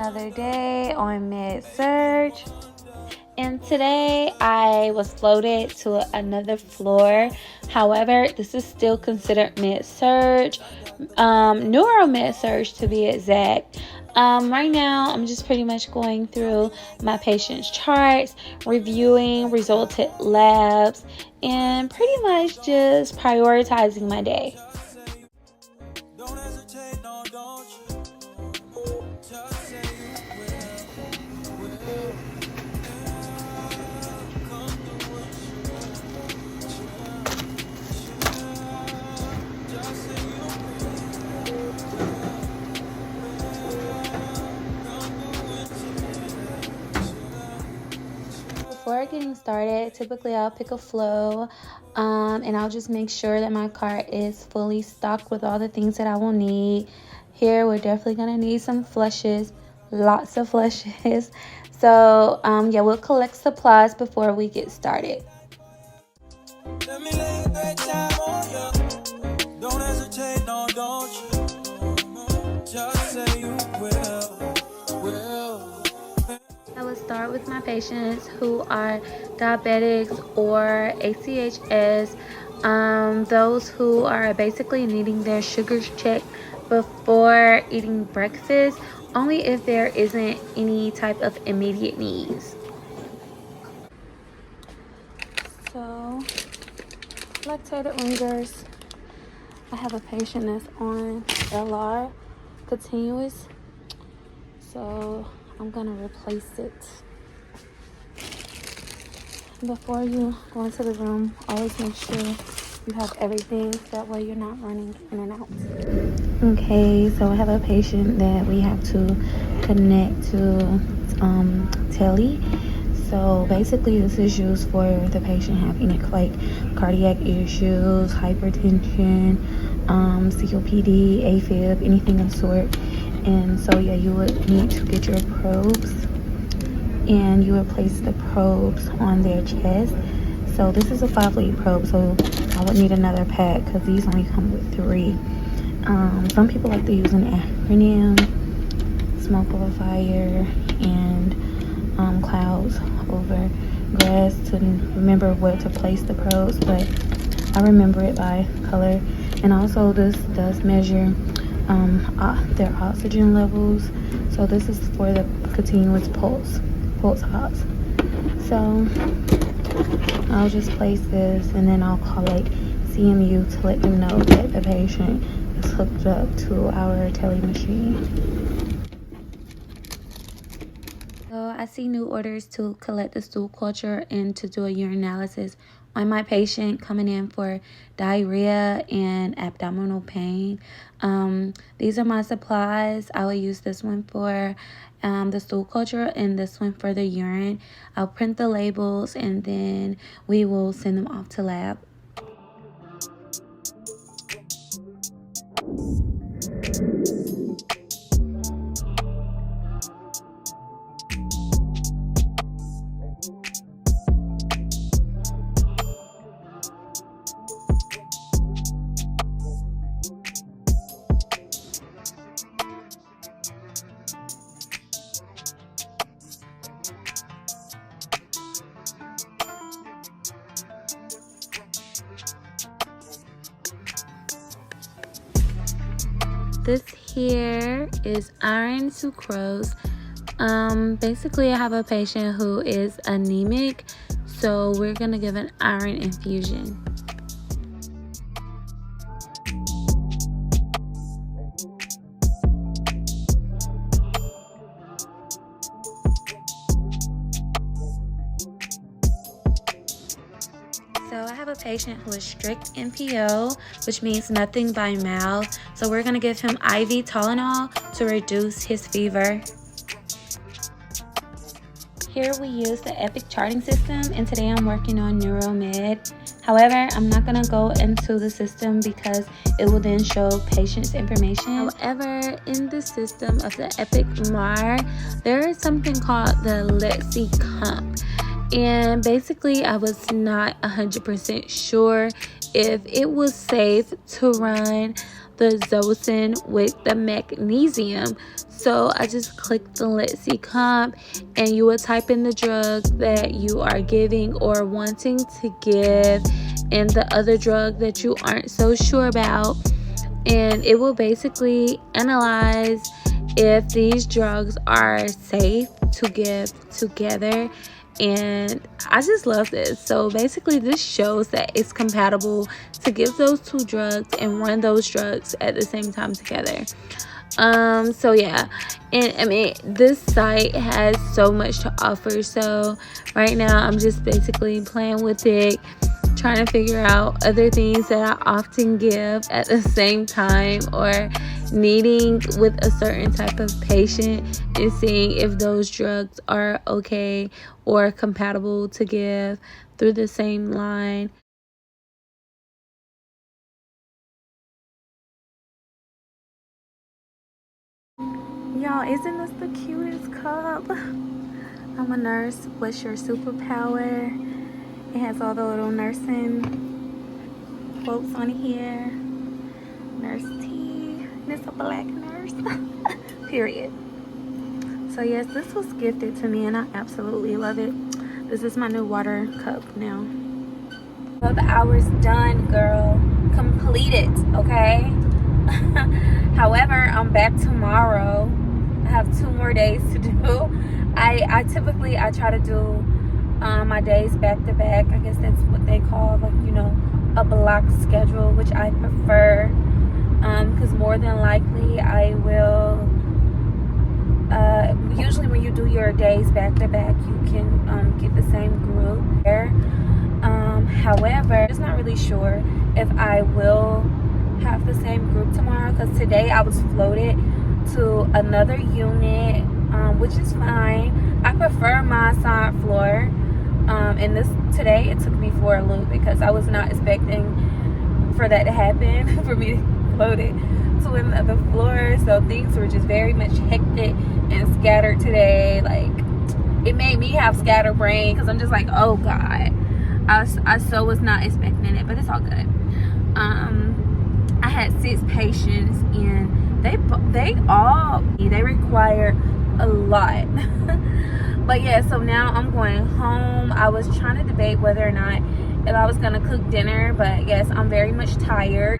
another day on Medsurg, and today I was floated to another floor. However, this is still considered Medsurg, neuro Medsurg to be exact. Right now I'm just pretty much going through my patient's charts, reviewing resulted labs, and pretty much just prioritizing my day. Before getting started, typically I'll pick a flow, and I'll just make sure that my cart is fully stocked with all the things that I will need. Here we're definitely going to need some flushes, lots of flushes. So yeah, we'll collect supplies before we get started. Let me lay a great time on you. Don't hesitate, no, don't you? Just say you will. I will start with my patients who are diabetics or ACHs, those who are basically needing their sugars checked before eating breakfast, only if there isn't any type of immediate needs. So, lactated ringers. I have a patient that's on LR continuous, so I'm gonna replace it. Before you go into the room, always make sure you have everything, so that way you're not running in and out. Okay, so I have a patient that we have to connect to tele. So basically this is used for the patient having like cardiac issues, hypertension, COPD, AFib, anything of the sort. And so yeah, you would need to get your probes, and you would place the probes on their chest. So this is a 5-lead probe, so I would need another pack because these only come with 3. Some people like to use an acronym, smoke over fire, and clouds over grass, to remember where to place the probes, but I remember it by color. And also this does measure their oxygen levels, so this is for the continuous pulse ox. So I'll just place this, and then I'll call like CMU to let them know that the patient is hooked up to our tele machine. So I see new orders to collect the stool culture and to do a urinalysis on my patient coming in for diarrhea and abdominal pain. These are my supplies. I will use this one for the stool culture and this one for the urine. I'll print the labels, and then we will send them off to lab. This here is iron sucrose. Basically I have a patient who is anemic, so we're gonna give an iron infusion. So I have a patient who is strict NPO, which means nothing by mouth. So we're going to give him IV Tylenol to reduce his fever. Here we use the Epic charting system, and today I'm working on NeuroMed. However, I'm not going to go into the system because it will then show patient's information. However, in the system of the Epic MAR, there is something called the Let's See Comp. And basically, I was not 100% sure if it was safe to run the Zosyn with the magnesium. So I just clicked the Let's See comp, and you would type in the drug that you are giving or wanting to give, and the other drug that you aren't so sure about, and it will basically analyze if these drugs are safe to give together. And I just love this. So basically this shows that it's compatible to give those two drugs and run those drugs at the same time together. So yeah, and I mean, this site has so much to offer. So right now I'm just basically playing with it, trying to figure out other things that I often give at the same time, or needing with a certain type of patient, and seeing if those drugs are okay or compatible to give through the same line. Y'all, isn't this the cutest cup? I'm a nurse. What's your superpower? It has all the little nursing quotes on here. Nurse T. And it's a black nurse. Period. So yes, this was gifted to me and I absolutely love it. This is my new water cup now. 12 hours done, girl. Completed, okay? However, I'm back tomorrow. I have 2 more days to do. I typically try to do my days back to back. I guess that's what they call, like, you know, a block schedule, which I prefer, because more than likely I will usually when you do your days back to back, you can get the same group there. However, I'm just not really sure if I will have the same group tomorrow, because today I was floated to another unit, which is fine. I prefer my side floor, and today it took me for a loop because I was not expecting for that to happen, for me to be floated to another floor. So things were just very much hectic and scattered today. Like, it made me have scatterbrain because I'm just like, oh God, I so was not expecting it, but it's all good. I had 6 patients and they require a lot. But yeah, so now I'm going home. I was trying to debate whether or not if I was gonna cook dinner, but yes, I'm very much tired.